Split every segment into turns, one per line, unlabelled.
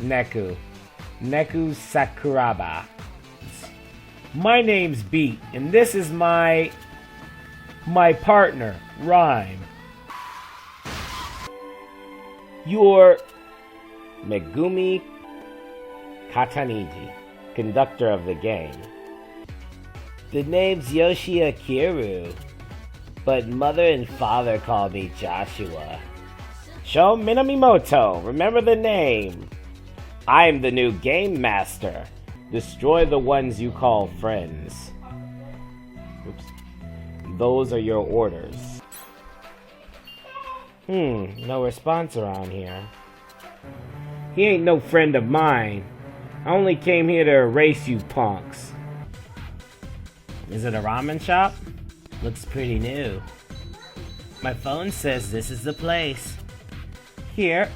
Neku. Neku Sakuraba. My name's Beat, and this is my partner, Rhyme. You're Megumi Kataniji, conductor of the gang. The name's Yoshi Akiru, but mother and father call me Joshua. Sho Minamimoto, remember the name. I'm the new game master. Destroy the ones you call friends. Oops. Those are your orders. No response around here. He ain't no friend of mine. I only came here to erase you punks. Is it a ramen shop? Looks pretty new. My phone says this is the place. Here?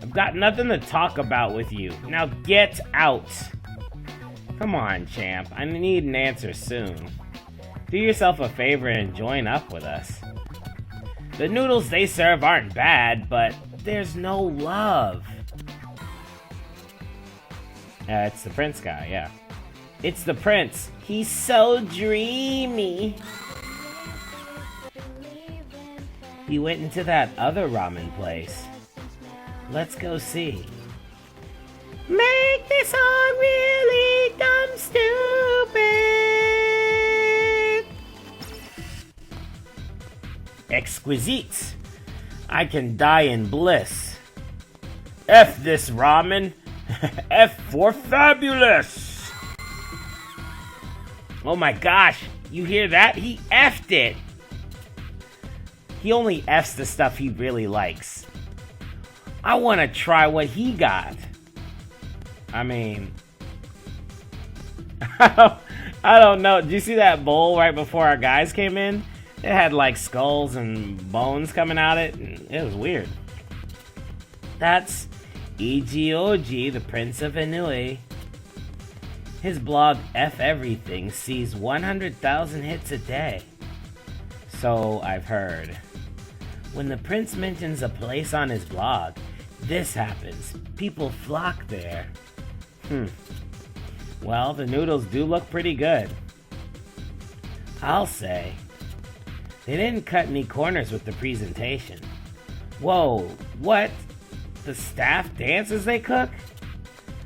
I've got nothing to talk about with you. Now get out. Come on, champ. I need an answer soon. Do yourself a favor and join up with us. The noodles they serve aren't bad, but there's no love. It's the prince guy, yeah. It's the prince. He's so dreamy. He went into that other ramen place. Let's go see. Make this song really dumb stupid. Exquisite. I can die in bliss. F this ramen. F for fabulous. Oh my gosh, you hear that? He F'd it. He only F's the stuff he really likes. I want to try what he got. I mean, I don't know. Did you see that bowl right before our guys came in? It had like skulls and bones coming out it. It was weird. That's Ijioji, the Prince of Inui. His blog F Everything sees 100,000 hits a day. So I've heard. When the prince mentions a place on his blog, this happens. People flock there. Well, the noodles do look pretty good. I'll say. They didn't cut any corners with the presentation. Whoa, what? The staff dances they cook?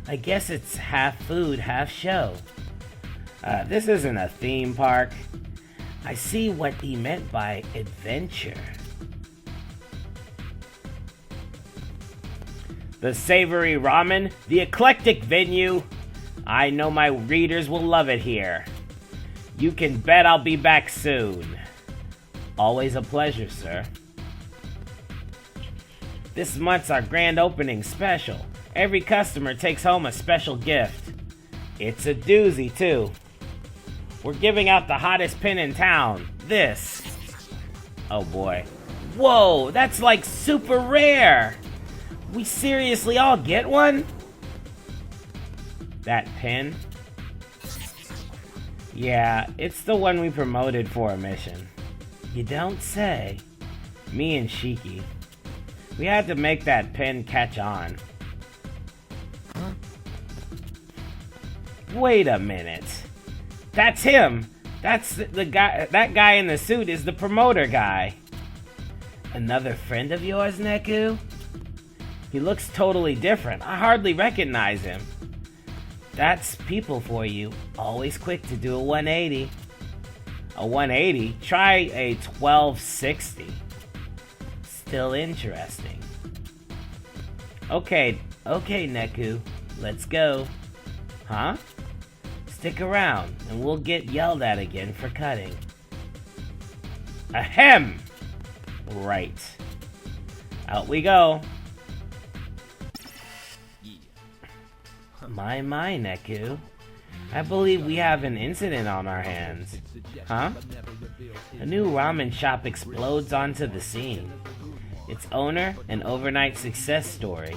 I guess it's half food, half show. This isn't a theme park. I see what he meant by adventure. The savory ramen, the eclectic venue. I know my readers will love it here. You can bet I'll be back soon. Always a pleasure, sir. This month's our grand opening special. Every customer takes home a special gift. It's a doozy, too. We're giving out the hottest pin in town. This. Oh boy. Whoa, that's like super rare. We seriously all get one? That pin? Yeah, it's the one we promoted for a mission. You don't say. Me and Shiki. We had to make that pin catch on. Wait a minute. That's him. That's the guy. That guy in the suit is the promoter guy. Another friend of yours, Neku? He looks totally different. I hardly recognize him. That's people for you. Always quick to do a 180. A 180? Try a 1260. Still interesting. Okay, Neku. Let's go. Huh? Stick around, and we'll get yelled at again for cutting. Ahem! Right. Out we go. My, Neku. I believe we have an incident on our hands. Huh? A new ramen shop explodes onto the scene. Its owner, an overnight success story.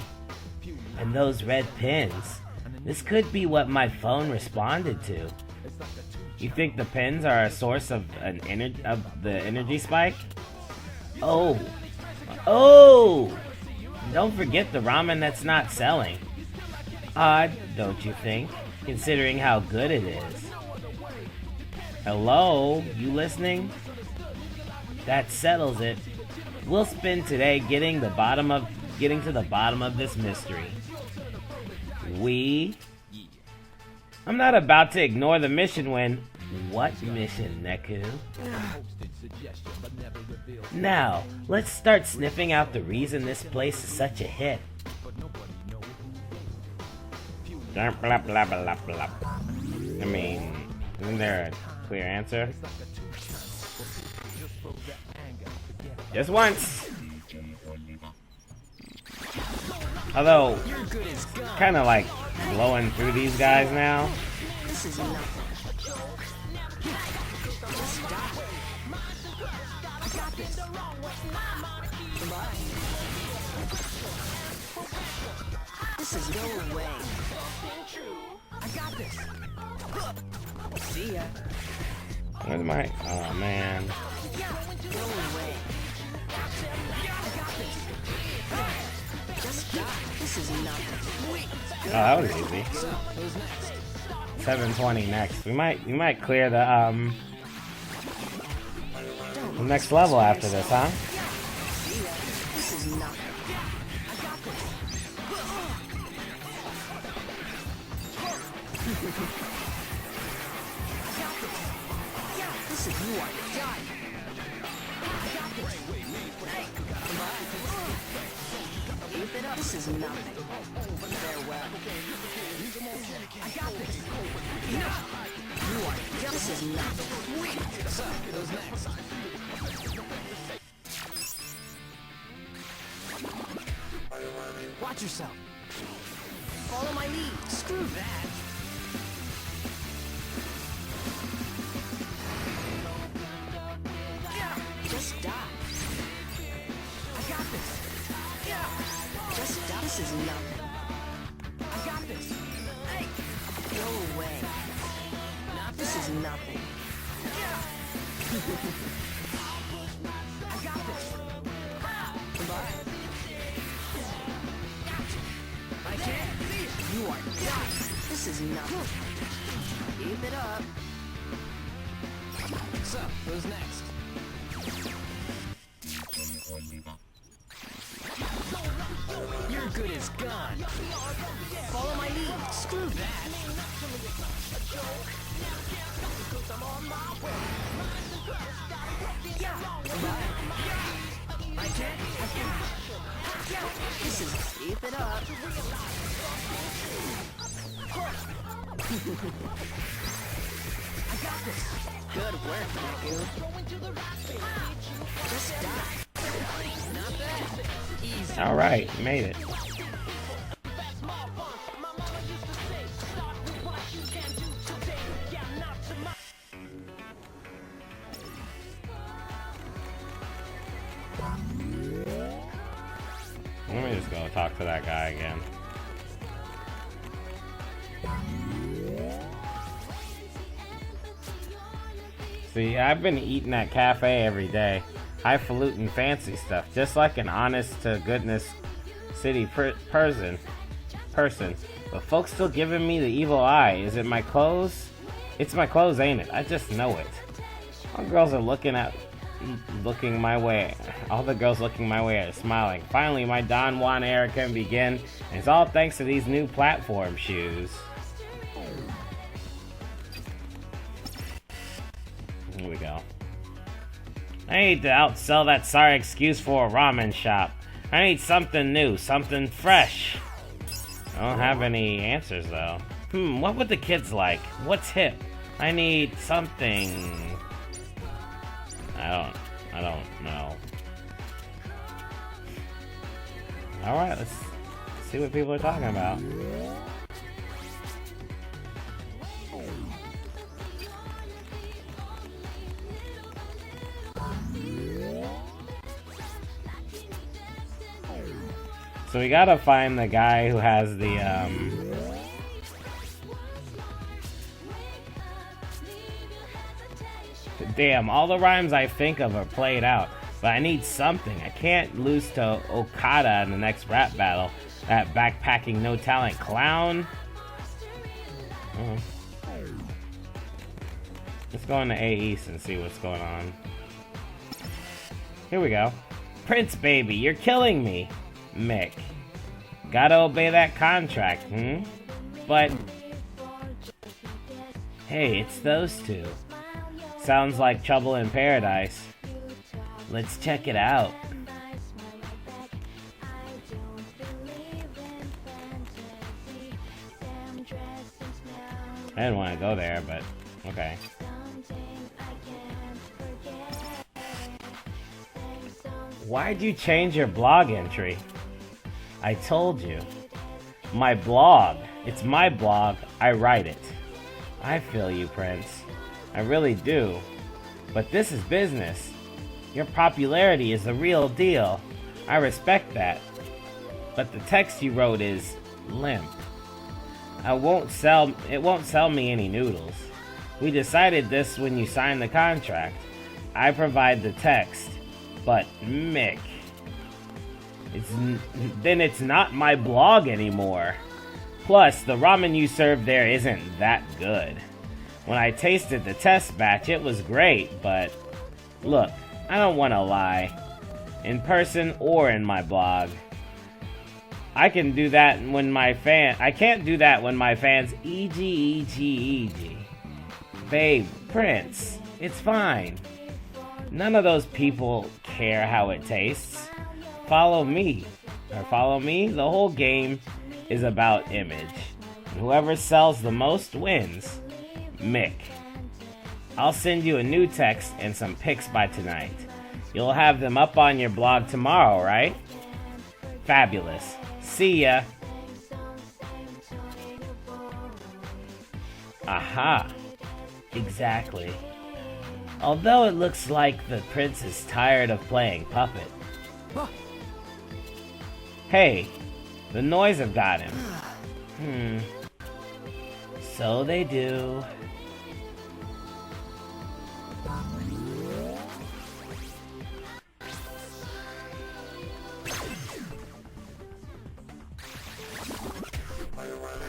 And those red pins. This could be what my phone responded to. You think the pins are a source of the energy spike? Oh, Don't forget the ramen that's not selling. Odd, don't you think, considering how good it is? Hello, you listening? That settles it. We'll spend today getting to the bottom of this mystery. I'm not about to ignore the mission when... What mission, Neku? Now, let's start sniffing out the reason this place is such a hit. Blah, blah, blah, blah, blah. I mean, isn't there a clear answer? Just once. Although, kind of like blowing through these guys now.
This is nothing. This is no way. I got this. See ya.
Where's my... Oh, man.
Go away. Just die. This is nothing.
Oh, that was easy. 720 next. We might clear the next level after this, huh?
This is nothing. This is you are done. Keep it up. This is nothing. Farewell. I got this. You are done. This is nothing. Who's next? Watch yourself. Follow my lead. Screw that. Just die. I got this. Just die. This is nothing. I got this. Hey, go away. This is nothing. I got this. Goodbye. I can't. You are done. This is nothing. Keep it up. So, who's next? Your good is gone. Follow my lead. Screw that. I can't. This is keep it up. I got this. Good work, Neku. Just die. Not bad. Easy.
All right, made it. Let me just go talk to that guy again. See, I've been eating at cafe every day. Highfalutin fancy stuff, just like an honest-to-goodness city person. But folks still giving me the evil eye. Is it my clothes? It's my clothes, ain't it? I just know it. All the girls are looking my way. All the girls looking my way are smiling. Finally, my Don Juan era can begin, and it's all thanks to these new platform shoes. Here we go. I need to outsell that sorry excuse for a ramen shop. I need something new, something fresh. I don't have any answers though. What would the kids like? What's hip? I need something. I don't know. Alright, let's see what people are talking about. So we gotta find the guy who has the, Damn, all the rhymes I think of are played out, but But I need something. I can't lose to Okada in the next rap battle. That backpacking no talent clown. Let's go into A East and see what's going on. Here we go. Prince baby, you're killing me. Mick. Gotta obey that contract, But... hey, it's those two. Sounds like trouble in paradise. Let's check it out. I didn't want to go there, but okay. Why'd you change your blog entry? I told you. My blog. It's my blog. I write it. I feel you, Prince. I really do. But this is business. Your popularity is the real deal. I respect that. But the text you wrote is limp. It won't sell me any noodles. We decided this when you signed the contract. I provide the text. But Mick, then it's not my blog anymore. Plus, the ramen you serve there isn't that good. When I tasted the test batch, it was great, but look, I don't want to lie. In person or in my blog. I can't do that when my fans EG. Babe, Prince, it's fine. None of those people care how it tastes. Follow me. The whole game is about image. And whoever sells the most wins. Mick. I'll send you a new text and some pics by tonight. You'll have them up on your blog tomorrow, right? Fabulous. See ya. Aha. Exactly. Although it looks like the prince is tired of playing puppet. Hey, the noise have got him. So they do.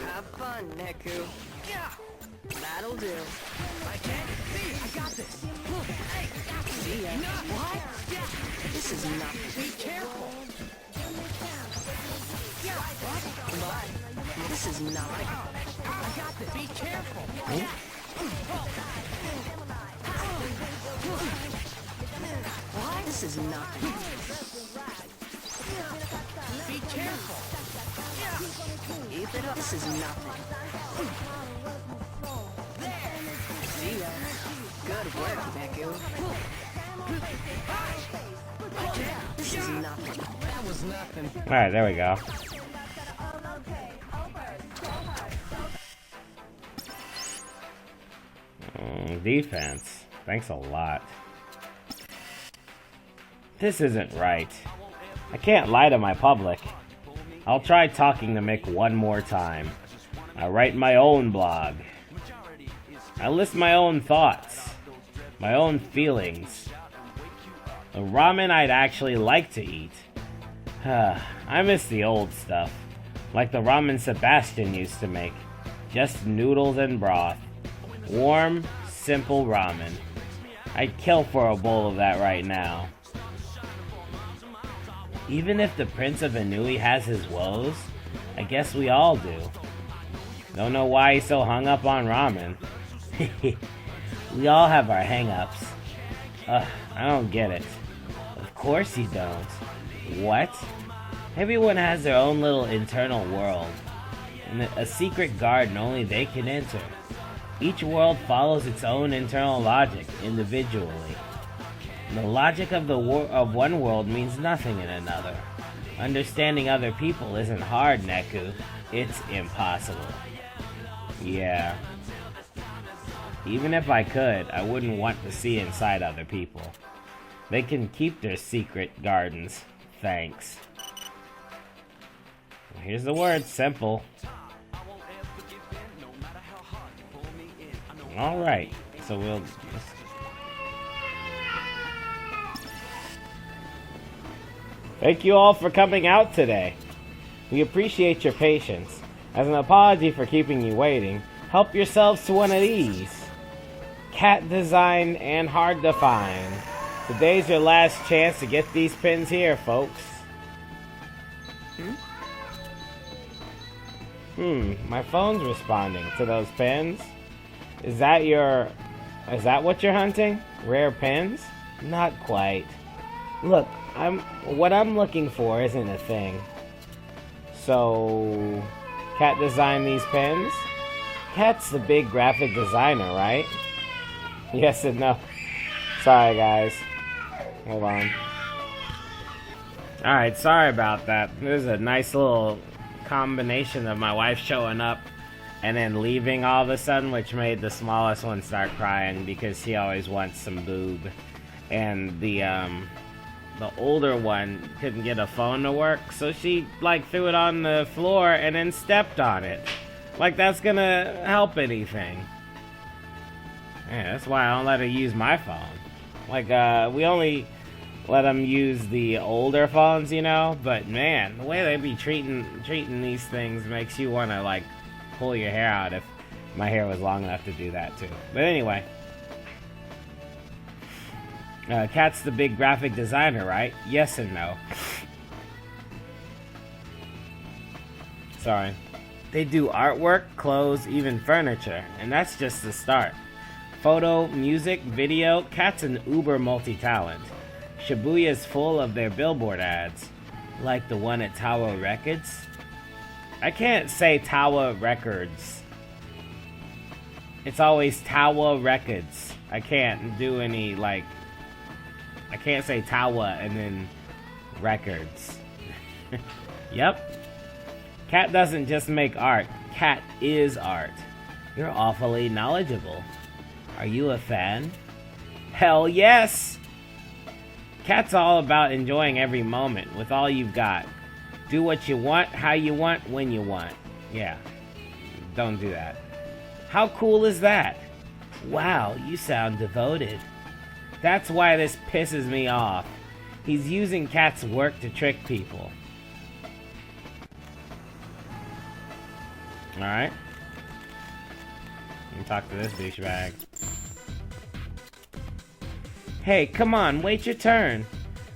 Have fun, Neku. Yeah, that'll do. I can't see. I got this. Hey, see ya. What? This is nothing. Be careful. Yeah. What? This is nothing. I got this. Be careful. What? This is nothing. Be careful. Keep it up. This is nothing. See ya. Good work, Neku. This is nothing. That was nothing.
Alright, there we go. Defense. Thanks a lot. This isn't right. I can't lie to my public. I'll try talking to Mick one more time. I write my own blog. I list my own thoughts. My own feelings. The ramen I'd actually like to eat. I miss the old stuff. Like the ramen Sebastian used to make. Just noodles and broth. Warm, simple ramen. I'd kill for a bowl of that right now. Even if the Prince of Inui has his woes, I guess we all do. Don't know why he's so hung up on ramen. We all have our hang-ups. I don't get it. Of course you don't. What? Everyone has their own little internal world. And a secret garden only they can enter. Each world follows its own internal logic, individually. The logic of one world means nothing in another. Understanding other people isn't hard, Neku. It's impossible. Yeah. Even if I could, I wouldn't want to see inside other people. They can keep their secret gardens. Thanks. Here's the word, simple. Alright, so we'll... Thank you all for coming out today. We appreciate your patience. As an apology for keeping you waiting, help yourselves to one of these. Cat design and hard to find. Today's your last chance to get these pins here, folks. My phone's responding to those pins. Is that what you're hunting? Rare pins? Not quite. Look, what I'm looking for isn't a thing. So, Cat designed these pins? Cat's the big graphic designer, right? Yes and no. Sorry, guys. Hold on. Alright, sorry about that. There's a nice little combination of my wife showing up and then leaving all of a sudden, which made the smallest one start crying because she always wants some boob. And the older one couldn't get a phone to work, so she threw it on the floor and then stepped on it. Like that's gonna help anything. Yeah, that's why I don't let her use my phone. We only let them use the older phones, you know? But man, the way they be treating these things makes you wanna pull your hair out if my hair was long enough to do that too. But anyway. Cat's the big graphic designer, right? Yes and no. Sorry. They do artwork, clothes, even furniture, and that's just the start. Photo, music, video, Cat's an uber multi-talent. Shibuya is full of their billboard ads, like the one at Tower Records. I can't say Tower Records. It's always Tower Records. I can't do any I can't say Tawa and then records. Yep. Cat doesn't just make art. Cat is art. You're awfully knowledgeable. Are you a fan? Hell yes! Cat's all about enjoying every moment with all you've got. Do what you want, how you want, when you want. Yeah. Don't do that. How cool is that? Wow, you sound devoted. That's why this pisses me off. He's using Cat's work to trick people. Alright. Let me talk to this douchebag. Hey, come on, wait your turn.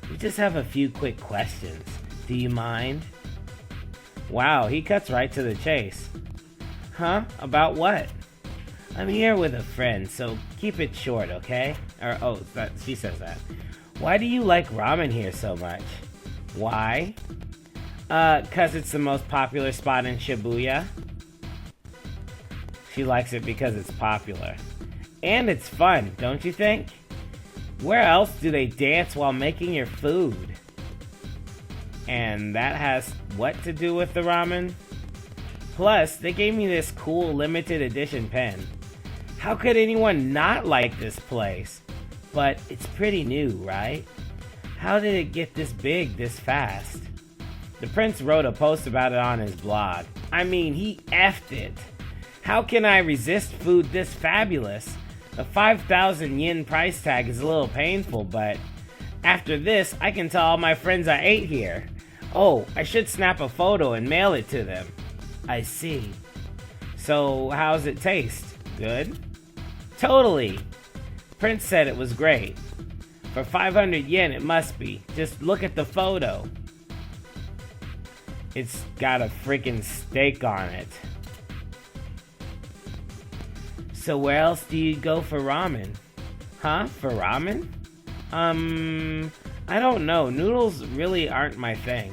We just have a few quick questions. Do you mind? Wow, he cuts right to the chase. Huh? About what? I'm here with a friend, so keep it short, okay? She says that. Why do you like ramen here so much? Why? 'Cause it's the most popular spot in Shibuya. She likes it because it's popular. And it's fun, don't you think? Where else do they dance while making your food? And that has what to do with the ramen? Plus, they gave me this cool limited edition pen. How could anyone not like this place? But it's pretty new, right? How did it get this big this fast? The prince wrote a post about it on his blog. I mean, he effed it. How can I resist food this fabulous? The 5,000 yen price tag is a little painful, but after this, I can tell all my friends I ate here. Oh, I should snap a photo and mail it to them. I see. So, how's it taste? Good? Totally! Prince said it was great. For 500 yen it must be. Just look at the photo. It's got a freaking steak on it. So where else do you go for ramen? Huh? For ramen? I don't know. Noodles really aren't my thing.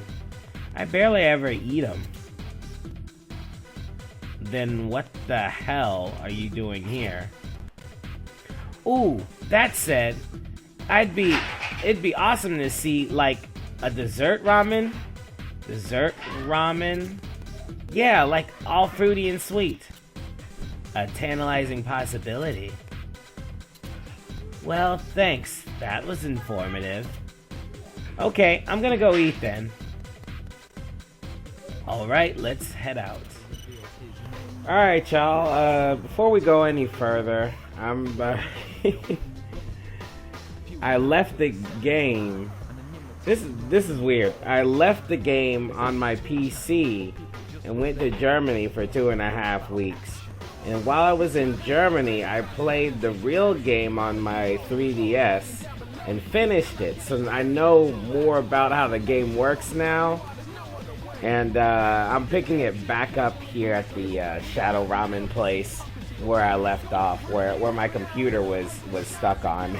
I barely ever eat them. Then what the hell are you doing here? Ooh, that said, it'd be awesome to see like a dessert ramen. Dessert ramen? Yeah, like all fruity and sweet. A tantalizing possibility. Well, thanks. That was informative. Okay, I'm gonna go eat then. Alright, let's head out. Alright, y'all. Before we go any further, I left the game This is weird. I left the game on my PC and went to Germany for 2.5 weeks. And while I was in Germany, I played the real game on my 3DS and finished it. So I know more about how the game works now. And I'm picking it back up here at the Shadow Ramen place where I left off, where my computer was stuck on.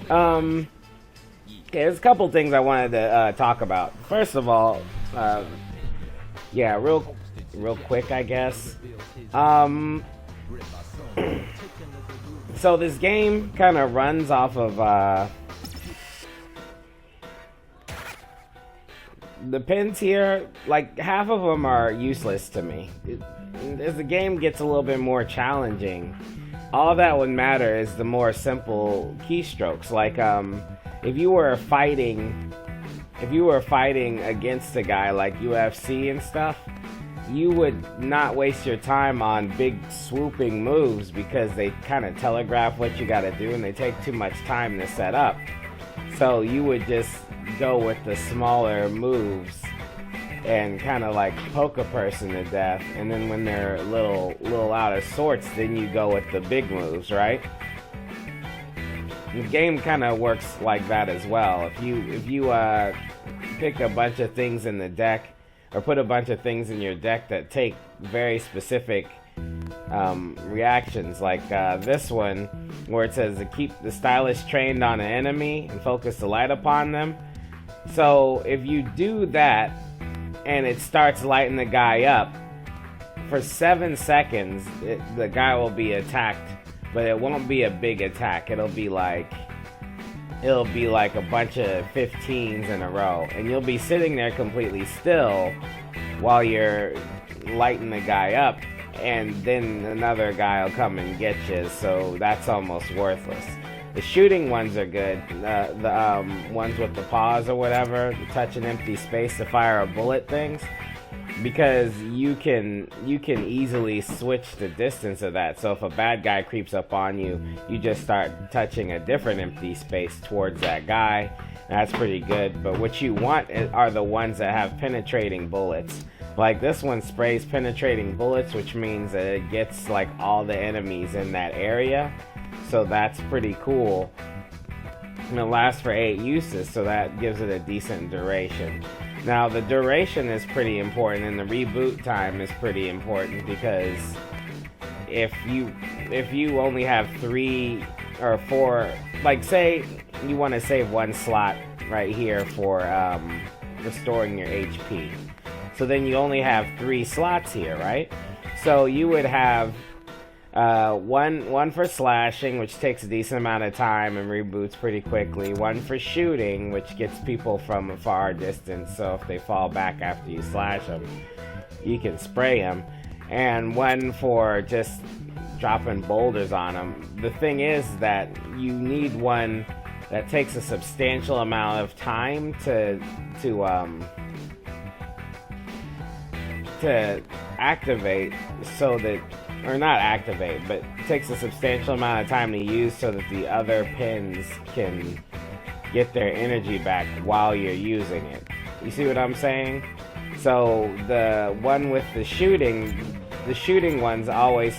Okay, there's a couple things I wanted to talk about. First of all, yeah, real quick, I guess. So this game kind of runs off of the pins here. Like, half of them are useless to me. As the game gets a little bit more challenging, all that would matter is the more simple keystrokes. Like, if you were fighting against a guy like UFC and stuff, you would not waste your time on big swooping moves because they kind of telegraph what you got to do and they take too much time to set up. So you would just go with the smaller moves and kind of like poke a person to death, and then when they're a little out of sorts, then you go with the big moves, right? The game kind of works like that as well. If you pick a bunch of things in the deck, or put a bunch of things in your deck that take very specific reactions, like this one, where it says to keep the stylus trained on an enemy and focus the light upon them. So if you do that, and it starts lighting the guy up, for 7 seconds, the guy will be attacked. But it won't be a big attack. It'll be like a bunch of 15s in a row. And you'll be sitting there completely still while you're lighting the guy up. And then another guy will come and get you. So that's almost worthless. The shooting ones are good. The ones with the paws or whatever, the touch an empty space to fire a bullet things. Because you can easily switch the distance of that. So if a bad guy creeps up on you, you just start touching a different empty space towards that guy. That's pretty good. But what you want are the ones that have penetrating bullets. Like this one sprays penetrating bullets, which means that it gets like all the enemies in that area. So that's pretty cool. And it lasts for 8 uses, so that gives it a decent duration. Now the duration is pretty important, and the reboot time is pretty important, because if you only have 3 or 4, like say you want to save one slot right here for restoring your HP, so then you only have 3 slots here, right? So you would have one for slashing, which takes a decent amount of time and reboots pretty quickly. One for shooting, which gets people from a far distance, so if they fall back after you slash them, you can spray them. And one for just dropping boulders on them. The thing is that you need one that takes a substantial amount of time to activate, so that, or not activate, but it takes a substantial amount of time to use so that the other pins can get their energy back while you're using it. You see what I'm saying? So the one with the shooting ones always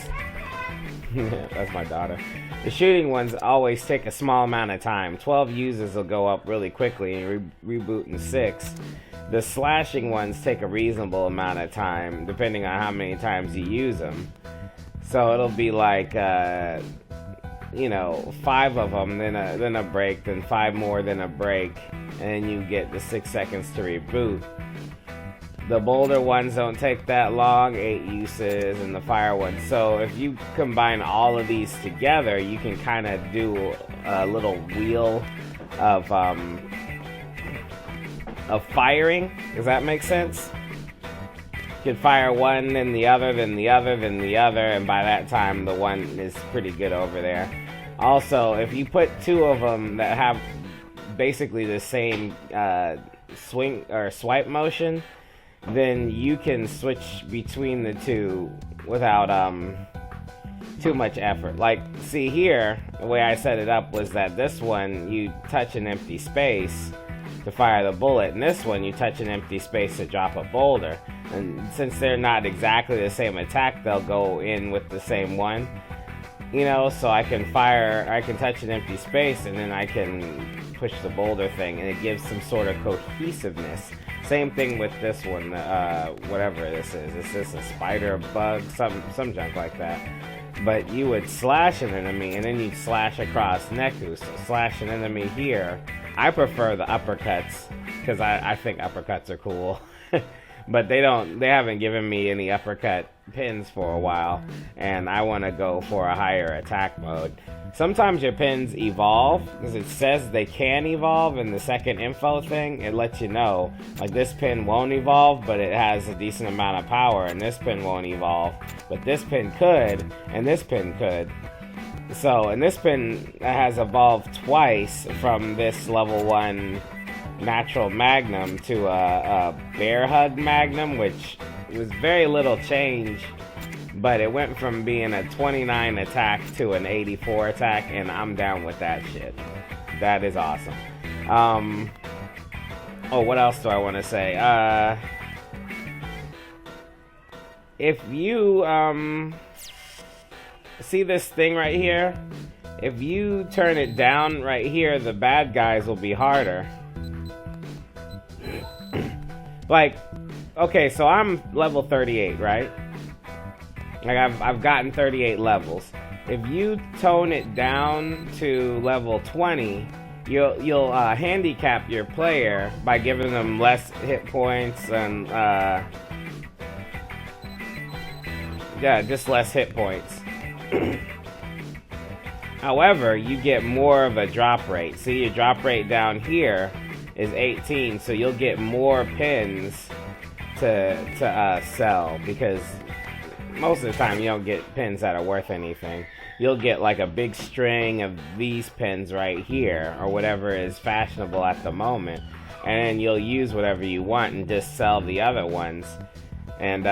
that's my daughter. The shooting ones always take a small amount of time. 12 uses will go up really quickly and reboot in 6. The slashing ones take a reasonable amount of time, depending on how many times you use them. So it'll be like, 5 of them, then a break, then 5 more, then a break, and you get the 6 seconds to reboot. The boulder ones don't take that long, 8 uses, and the fire ones. So if you combine all of these together, you can kind of do a little wheel of firing. Does that make sense? You can fire one, then the other, then the other, then the other, and by that time the one is pretty good over there. Also, if you put 2 of them that have basically the same swing or swipe motion, then you can switch between the 2 without too much effort. Like, see here, the way I set it up was that this one, you touch an empty space to fire the bullet, and this one, you touch an empty space to drop a boulder. And since they're not exactly the same attack, they'll go in with the same one. You know, so I can touch an empty space, and then I can push the boulder thing, and it gives some sort of cohesiveness. Same thing with this one, whatever this is. Is this a spider, bug, some junk like that? But you would slash an enemy, and then you'd slash across Neku. So slash an enemy here. I prefer the uppercuts, because I think uppercuts are cool. But they haven't given me any uppercut pins for a while, and I want to go for a higher attack mode. Sometimes your pins evolve, because it says they can evolve in the second info thing. It lets you know, like this pin won't evolve, but it has a decent amount of power, and this pin won't evolve, but this pin could, and this pin could. So, and this pin has evolved twice from this level 1 natural magnum to a bear hug magnum, which was very little change, but it went from being a 29 attack to an 84 attack, and I'm down with that shit. That is awesome. Oh, what else do I want to say? If you see this thing right here, if you turn it down right here, the bad guys will be harder. Like, okay, so I'm level 38, right? Like, I've gotten 38 levels. If you tone it down to level 20, you'll handicap your player by giving them less hit points and yeah, just less hit points. However, you get more of a drop rate. See, your drop rate down here is 18, so you'll get more pins to sell, because most of the time you don't get pins that are worth anything. You'll get like a big string of these pins right here, or whatever is fashionable at the moment, and then you'll use whatever you want and just sell the other ones. And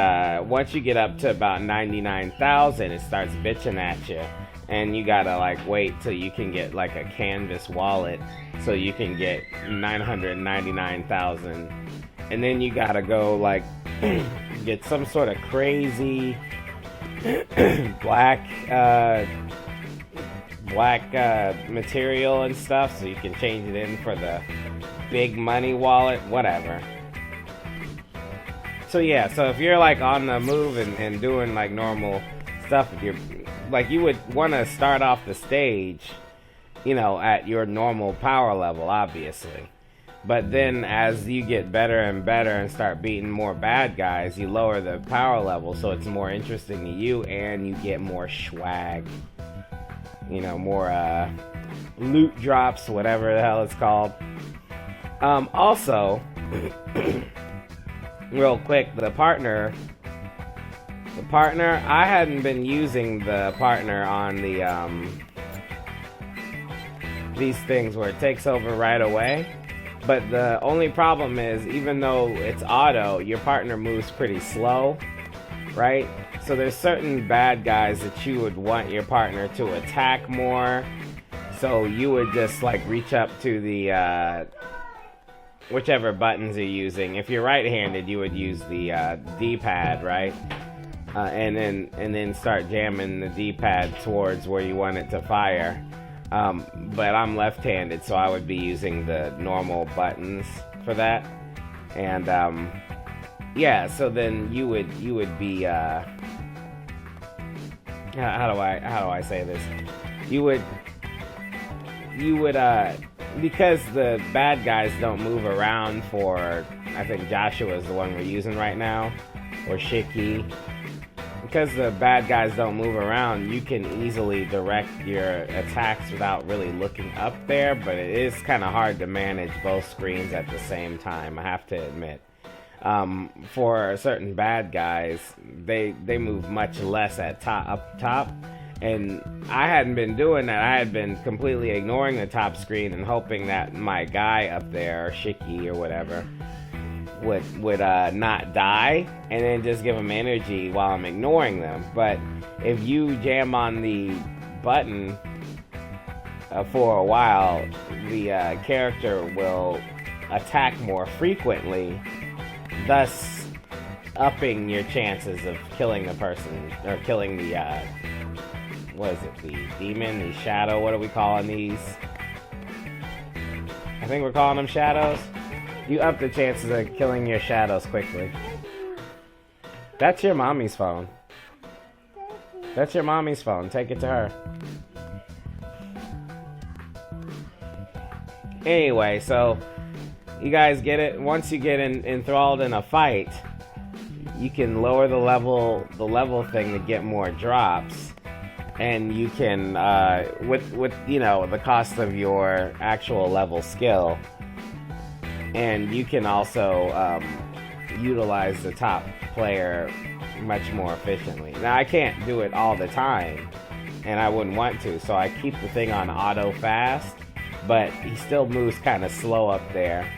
once you get up to about 99,000, it starts bitching at you, and you gotta like wait till you can get like a canvas wallet so you can get 999,000, and then you gotta go like get some sort of crazy black material and stuff so you can change it in for the big money wallet, whatever. So yeah, so if you're like on the move and doing like normal stuff, if you're like, you would want to start off the stage, you know, at your normal power level, obviously. But then as you get better and better and start beating more bad guys, you lower the power level so it's more interesting to you, and you get more swag. You know, more loot drops, whatever the hell it's called. Also, real quick, the partner, I hadn't been using the partner on the these things where it takes over right away. But the only problem is, even though it's auto, your partner moves pretty slow, right? So there's certain bad guys that you would want your partner to attack more. So you would just like reach up to the whichever buttons you're using. If you're right-handed, you would use the D-pad, right? And then start jamming the D-pad towards where you want it to fire. But I'm left-handed, so I would be using the normal buttons for that. And yeah, so then you would be how do I say this? You would because the bad guys don't move around for, I think Joshua is the one we're using right now, or Shiki. Because the bad guys don't move around, you can easily direct your attacks without really looking up there, but it is kind of hard to manage both screens at the same time, I have to admit. For certain bad guys, they move much less up top, and I hadn't been doing that. I had been completely ignoring the top screen and hoping that my guy up there, or Shiki or whatever, would not die, and then just give them energy while I'm ignoring them. But if you jam on the button for a while, the character will attack more frequently, thus upping your chances of killing the person, or killing the what is it, the demon, the shadow, what are we calling these? I think we're calling them shadows. You up the chances of killing your shadows quickly. That's your mommy's phone. That's your mommy's phone. Take it to her. Anyway, so you guys get it? Once you get enthralled in a fight, you can lower the level thing to get more drops. And you can, with you know, the cost of your actual level skill, and you can also utilize the top player much more efficiently. Now, I can't do it all the time, and I wouldn't want to, so I keep the thing on auto fast, but he still moves kind of slow up there.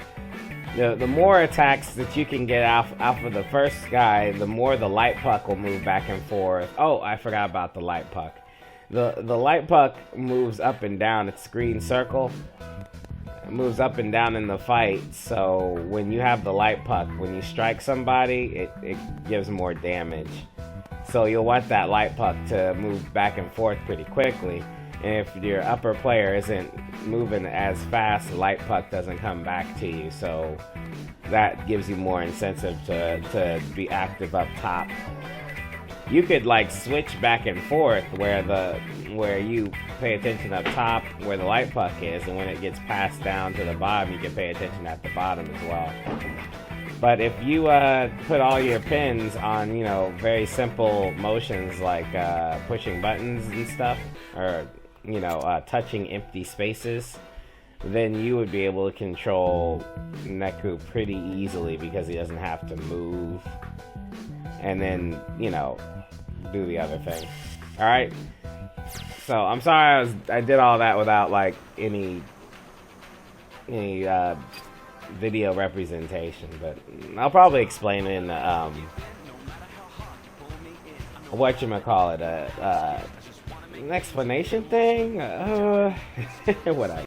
The more attacks that you can get off of the first guy, the more the light puck will move back and forth. Oh, I forgot about the light puck. The light puck moves up and down its green circle. It moves up and down in the fight, so when you have the light puck, when you strike somebody, it gives more damage. So you'll want that light puck to move back and forth pretty quickly. And if your upper player isn't moving as fast, the light puck doesn't come back to you. So that gives you more incentive to be active up top. You could like switch back and forth where you pay attention up top where the light puck is, and when it gets passed down to the bottom, you can pay attention at the bottom as well. But if you put all your pins on, you know, very simple motions like pushing buttons and stuff, or you know, touching empty spaces, then you would be able to control Neku pretty easily because he doesn't have to move. And then, you know, do the other thing. Alright? So, I'm sorry I did all that without, like, any video representation, but I'll probably explain in, whatchamacallit, an explanation thing? Whatever.